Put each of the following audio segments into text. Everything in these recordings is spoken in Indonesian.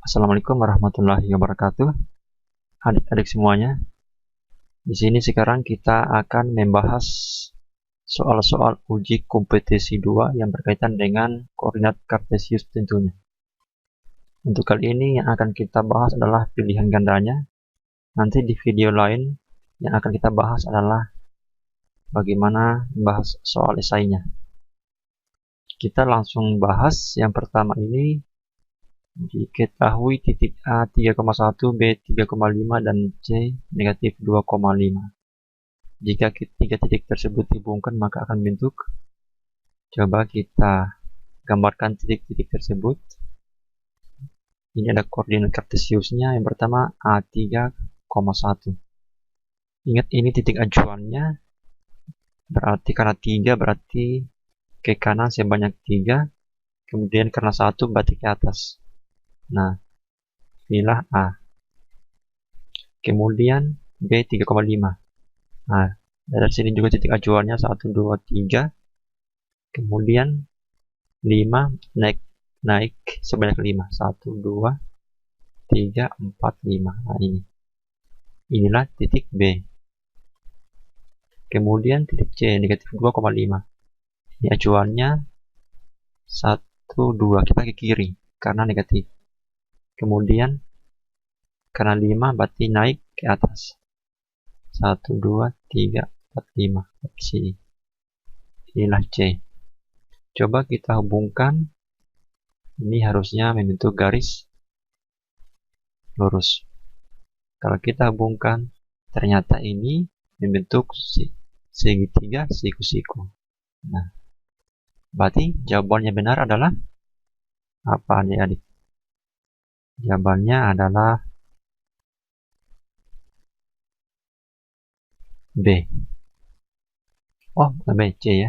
Assalamualaikum warahmatullahi wabarakatuh. Adik-adik semuanya, di sini sekarang kita akan membahas soal-soal uji kompetensi 2 yang berkaitan dengan koordinat kartesius tentunya. Untuk kali ini yang akan kita bahas adalah pilihan gandanya. Nanti di video lain yang akan kita bahas adalah bagaimana membahas soal esainya. Kita langsung bahas yang pertama ini. Diketahui titik A 3,1, B 3,5, dan C negatif 2,5. Jika tiga titik tersebut dihubungkan maka akan bentuk. Coba kita gambarkan titik-titik tersebut. Ini ada koordinat kartesiusnya. Yang pertama A 3,1. Ingat ini titik acuannya. Berarti karena 3 berarti ke kanan sebanyak 3. Kemudian karena 1 berarti ke atas. Nah, pilihlah A. Kemudian B 3,5. Nah, dari sini juga titik acuannya 1, 2, 3. Kemudian 5 naik sebanyak 5. 1, 2, 3, 4, 5. Nah, inilah titik B. Kemudian titik C negatif 2,5. Ini acuannya 1, 2. Kita ke kiri karena negatif. Kemudian karena 5 berarti naik ke atas. 1, 2, 3, 4, 5. Di sini. Inilah C. Coba kita hubungkan. Ini harusnya membentuk garis lurus. Kalau kita hubungkan, ternyata ini membentuk segitiga siku-siku. Nah, berarti jawabannya benar adalah apa, adik-adik? Jawabannya adalah B. Oh, B, C ya.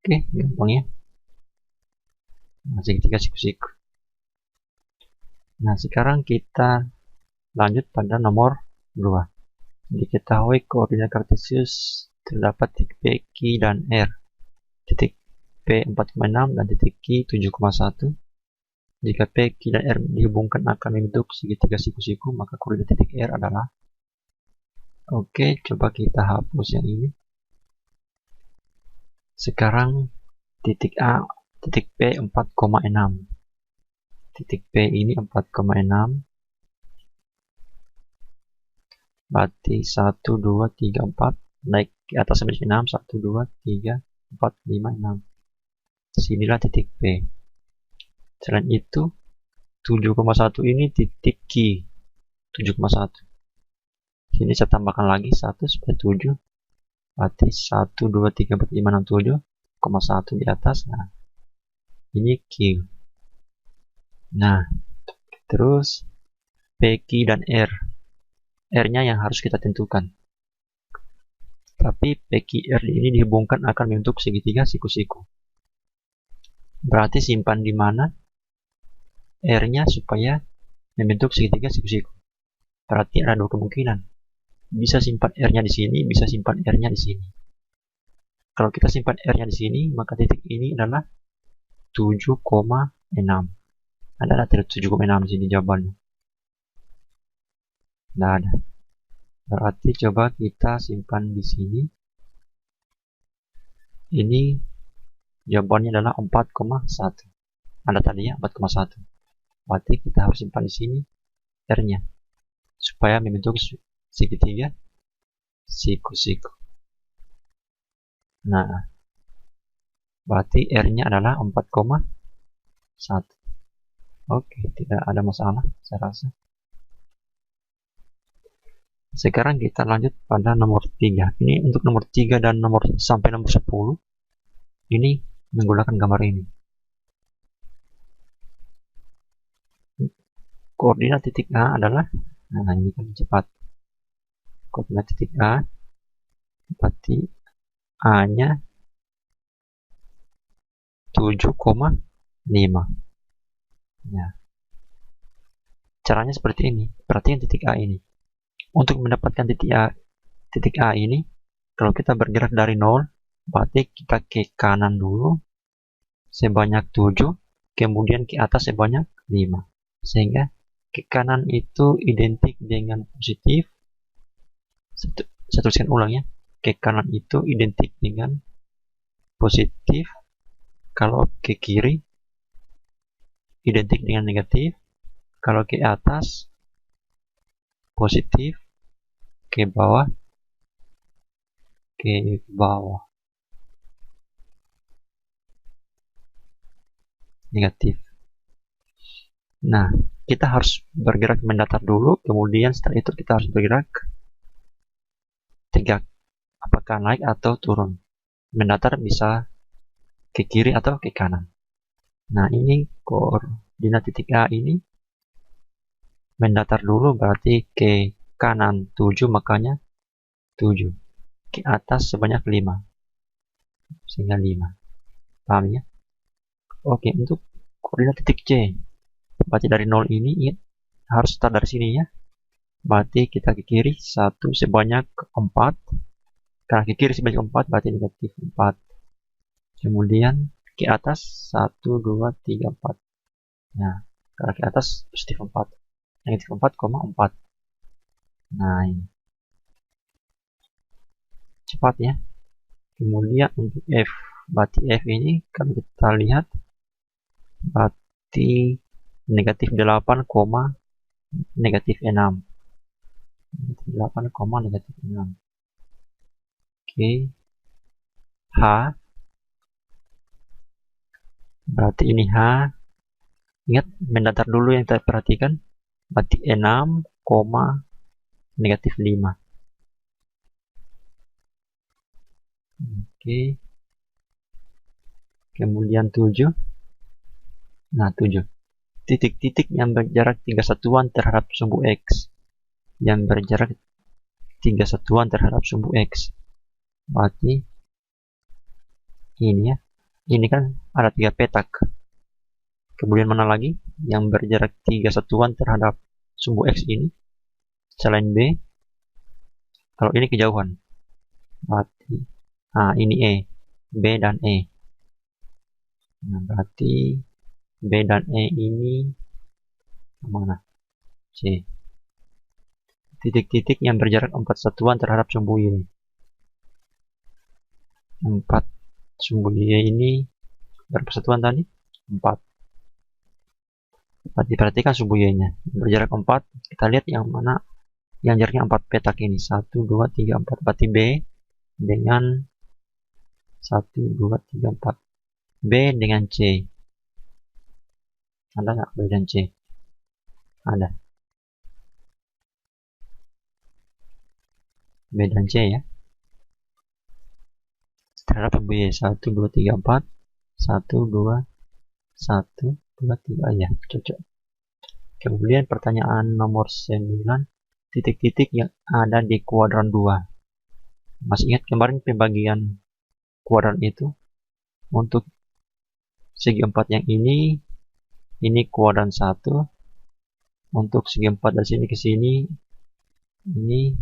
Oke, gampang ya. Nah, segitiga siku-siku. Nah, sekarang kita lanjut pada nomor 2. Diketahui koordinat kartesius terdapat titik P, Q, dan R. Titik P 4,6 dan titik Q 7,1. Jika P, Q, dan R dihubungkan akan membentuk segitiga siku-siku, maka koordinat titik R adalah. Oke, coba kita hapus yang ini. Sekarang titik A, titik P 4,6. Titik P ini 4,6. Berarti 1, 2, 3, 4. Naik ke atas sampai 6. 1, 2, 3, 4, 5, 6. Sinilah titik P. Selain itu, 7,1 ini titik Q. 7,1. Sini saya tambahkan lagi 1 supaya 7. Berarti 1, 2, 3, 4, 5, 6, 7,1 di atas. Nah, ini Q. Nah, terus P, Q, dan R. R-nya yang harus kita tentukan. Tapi P, Q, R ini dihubungkan akan membentuk segitiga siku-siku. Berarti simpan di mana R-nya supaya membentuk segitiga siku-siku. Berarti ada dua kemungkinan. Bisa simpan R-nya di sini, bisa simpan R-nya di sini. Kalau kita simpan R-nya di sini, maka titik ini adalah 7,6. Adalah 7,6 di sini jawabannya. Tidak ada. Berarti coba kita simpan di sini. Ini jawabannya adalah 4,1. Ada tadi ya 4,1. Berarti kita harus simpan di sini R-nya supaya membentuk segitiga siku-siku. Nah, berarti R-nya adalah 4,1. Oke, tidak ada masalah saya rasa. Sekarang kita lanjut pada nomor 3. Ini untuk nomor 3 dan sampai nomor 10. Ini menggunakan gambar ini. Koordinat titik A adalah, nah ini kan cepat. Koordinat titik A berarti A-nya 7,5. Ya. Caranya seperti ini. Perhatikan titik A ini. Untuk mendapatkan titik A ini, kalau kita bergerak dari 0, berarti kita ke kanan dulu sebanyak 7. kemudian ke atas sebanyak 5. Sehingga ke kanan itu identik dengan positif. Saya tuliskan ulang ya. Ke kanan itu identik dengan positif. Kalau ke kiri identik dengan negatif. Kalau ke atas positif, ke bawah negatif. Nah, kita harus bergerak mendatar dulu, kemudian setelah itu kita harus bergerak tegak, apakah naik atau turun. Mendatar bisa ke kiri atau ke kanan. Nah, ini koordinat titik A ini mendatar dulu berarti ke kanan 7, makanya 7. Ke atas sebanyak 5. Sehingga 5. Paham ya? Oke, untuk koordinat titik C. Berarti dari 0 ini ya, harus start dari sini ya. Berarti kita ke kiri 1 sebanyak 4. Karena ke kiri sebanyak 4 berarti negatif 4. Kemudian ke atas 1, 2, 3, 4. Nah, karena ke atas positif 4. Negatif 4,4. Nah, ini. Cepat ya. Kemudian untuk F. Berarti F ini kalau kita lihat berarti negatif 8, negatif 6. Negatif 8, negatif 6. Oke. H. Berarti ini H. Ingat mendatar dulu yang kita perhatikan. Berarti 6, negatif 5. Oke. Kemudian 7. Nah, 7. Titik-titik yang berjarak 3 satuan terhadap sumbu X. Yang berjarak 3 satuan terhadap sumbu X. Berarti ini ya. Ini kan ada 3 petak. Kemudian mana lagi yang berjarak 3 satuan terhadap sumbu X ini? Selain B. Kalau ini kejauhan. Berarti ini E. B dan E. Nah, berarti B dan E ini mana? C. Titik-titik yang berjarak 4 satuan terhadap sumbu Y. 4 sumbu Y ini berapa satuan tadi? 4. Diperhatikan sumbu Y-nya. Berjarak 4, kita lihat yang mana yang jaraknya 4 petak ini. 1, 2, 3, 4. Berarti B dengan 1, 2, 3, 4. B dengan C. Ada nggak B dan C? Ada. B dan C ya. Terhadap sumbu Y. 1, 2, 3, 4. 1, 2, 1, 2, 3. Ya, cocok. Kemudian pertanyaan nomor 9. Titik-titik yang ada di kuadran 2. Masih ingat kemarin pembagian kuadran itu? Untuk segi 4 yang ini kuadran 1. Untuk segi 4 dari sini ke sini, ini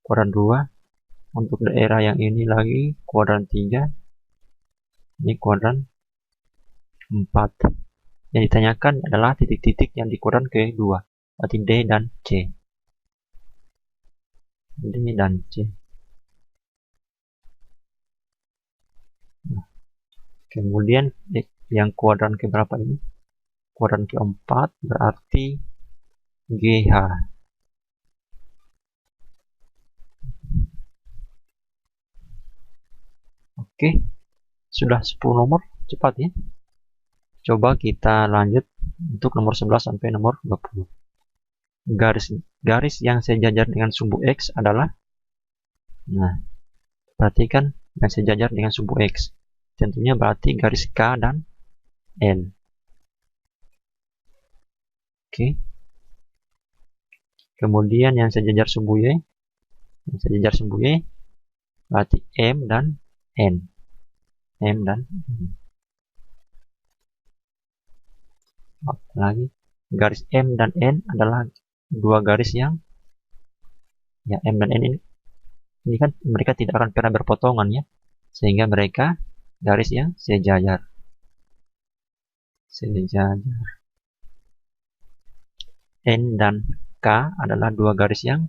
kuadran 2. Untuk daerah yang ini lagi kuadran 3. Ini kuadran 4. Yang ditanyakan adalah titik-titik yang di kuadran kedua. Berarti D dan C. D dan C. Nah, kemudian yang kuadran keberapa ini? Kuadran keempat berarti GH. Oke, sudah 10 nomor, cepat ya. Coba kita lanjut untuk nomor 11 sampai nomor 20. Garis yang sejajar dengan sumbu X adalah, nah, perhatikan yang sejajar dengan sumbu X. Tentunya berarti garis K dan L. Oke. Kemudian yang sejajar sumbu Y. Yang sejajar sumbu Y berarti M dan N. M dan N. Lagi garis M dan N adalah dua garis yang ya M dan N ini kan mereka tidak akan pernah berpotongan ya, sehingga mereka garis yang sejajar. Sini saja. N dan K adalah dua garis yang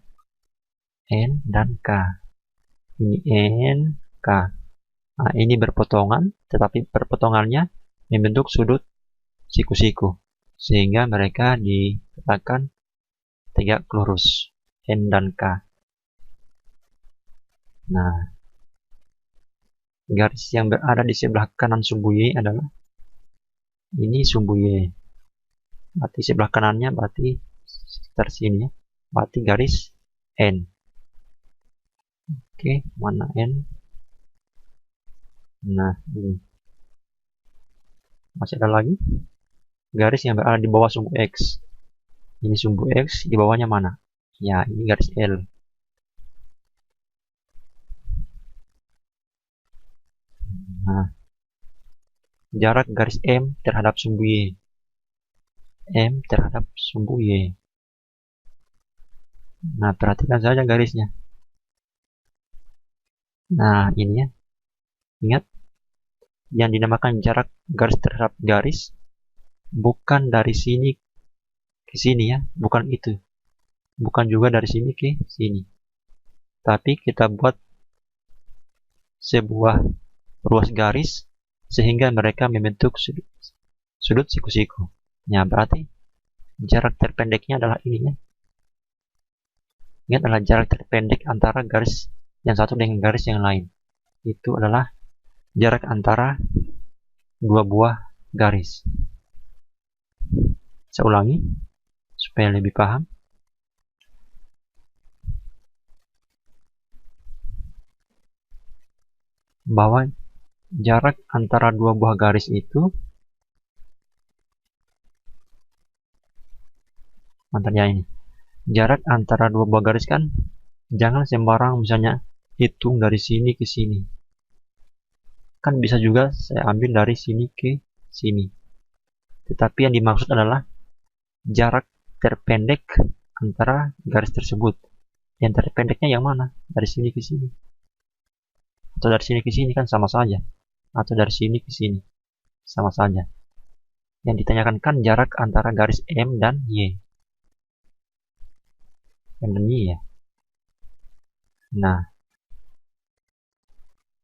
N dan K. Ini N, K. Nah, ini berpotongan, tetapi perpotongannya membentuk sudut siku-siku, sehingga mereka dikatakan tegak lurus, N dan K. Nah, garis yang berada di sebelah kanan sumbu Y adalah ini sumbu Y. Berarti sebelah kanannya berarti sekitar sini ya. Berarti garis N. Oke, mana N? Nah, ini. Masih ada lagi garis yang berada di bawah sumbu X. Ini sumbu X, di bawahnya mana? Ya, ini garis L. Nah, jarak garis M terhadap sumbu Y. M terhadap sumbu Y. Nah, perhatikan saja garisnya. Nah, ini ya. Ingat, yang dinamakan jarak garis terhadap garis bukan dari sini ke sini ya, bukan itu. Bukan juga dari sini ke sini. Tapi kita buat sebuah ruas garis sehingga mereka membentuk sudut siku-siku. Ya, berarti jarak terpendeknya adalah ini ya. Ini adalah jarak terpendek antara garis yang satu dengan garis yang lain. Itu adalah jarak antara dua buah garis. Saya ulangi supaya lebih paham. Bahwa jarak antara dua buah garis itu mantarnya ini. Jarak antara dua buah garis kan jangan sembarang misalnya hitung dari sini ke sini. Kan bisa juga saya ambil dari sini ke sini. Tetapi yang dimaksud adalah jarak terpendek antara garis tersebut. Yang terpendeknya yang mana? Dari sini ke sini. Atau dari sini ke sini kan sama saja. Atau dari sini ke sini. Sama saja. Yang ditanyakan kan jarak antara garis M dan Y. M dan Y ya. Nah,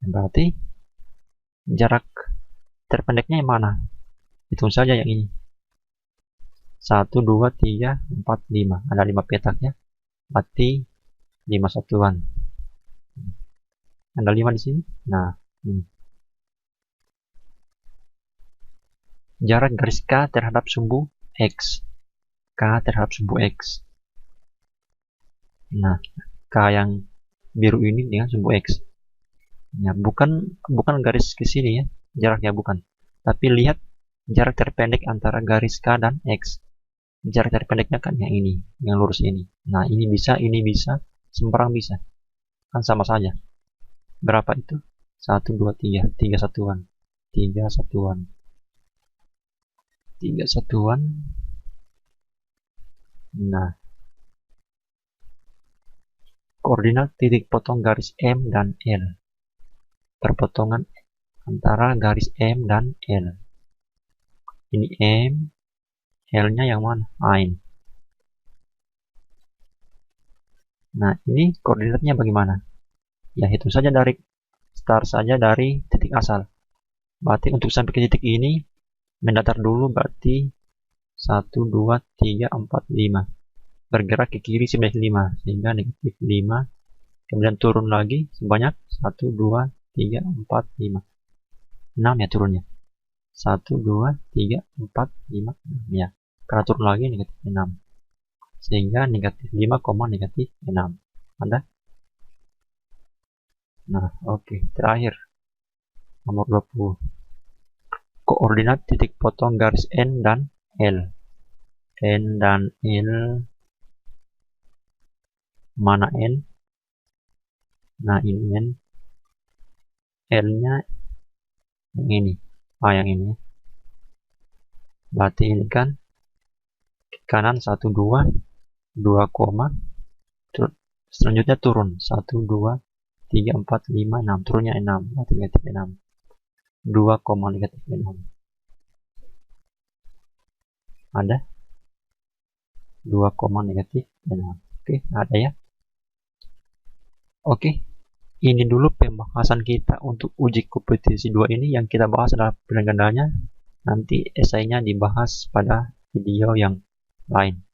berarti jarak terpendeknya yang mana? Hitung saja yang ini. 1, 2, 3, 4, 5. Ada 5 petak ya. Berarti 5 satuan. Ada 5 di sini. Nah, ini. Jarak garis K terhadap sumbu X. K terhadap sumbu X. Nah, K yang biru ini dengan sumbu X. Ya, bukan garis ke sini ya, jaraknya bukan. Tapi lihat jarak terpendek antara garis K dan X. Jarak terpendeknya kan yang ini, yang lurus ini. Nah, ini bisa, sembarang bisa. Kan sama saja. Berapa itu? 1, 2, 3. 3 satuan. 3 satuan. 3 satuan. Nah, koordinat titik potong garis M dan L. Perpotongan antara garis M dan L. Ini M, L-nya yang mana? Ini. Nah, ini koordinatnya bagaimana? Ya, hitung saja dari start saja dari titik asal. Berarti untuk sampai ke titik ini mendatar dulu berarti 1, 2, 3, 4, 5. Bergerak ke kiri sebanyak 5 sehingga negatif 5. Kemudian turun lagi sebanyak 1, 2, 3, 4, 5. 6 ya turunnya. 1, 2, 3, 4, 5, 6 ya. Karena turun lagi negatif 6. Sehingga negatif 5, negatif 6. Ada? Nah, oke. Terakhir. Nomor 20. Koordinat titik potong garis N dan L. N dan L. Mana N? Nah, ini N. L-nya yang ini. Yang ini. Berarti ini kan kanan 1, 2, 2, selanjutnya turun 1, 2, 3, 4, 5, 6. Turunnya 6. Berarti negatif 6. 2, negatif 6. ada 2, negatif. Oke, ada ya. Oke, ini dulu pembahasan kita untuk uji kompetisi 2 ini. Yang kita bahas adalah pilihan gandanya. Nanti esainya dibahas pada video yang lain.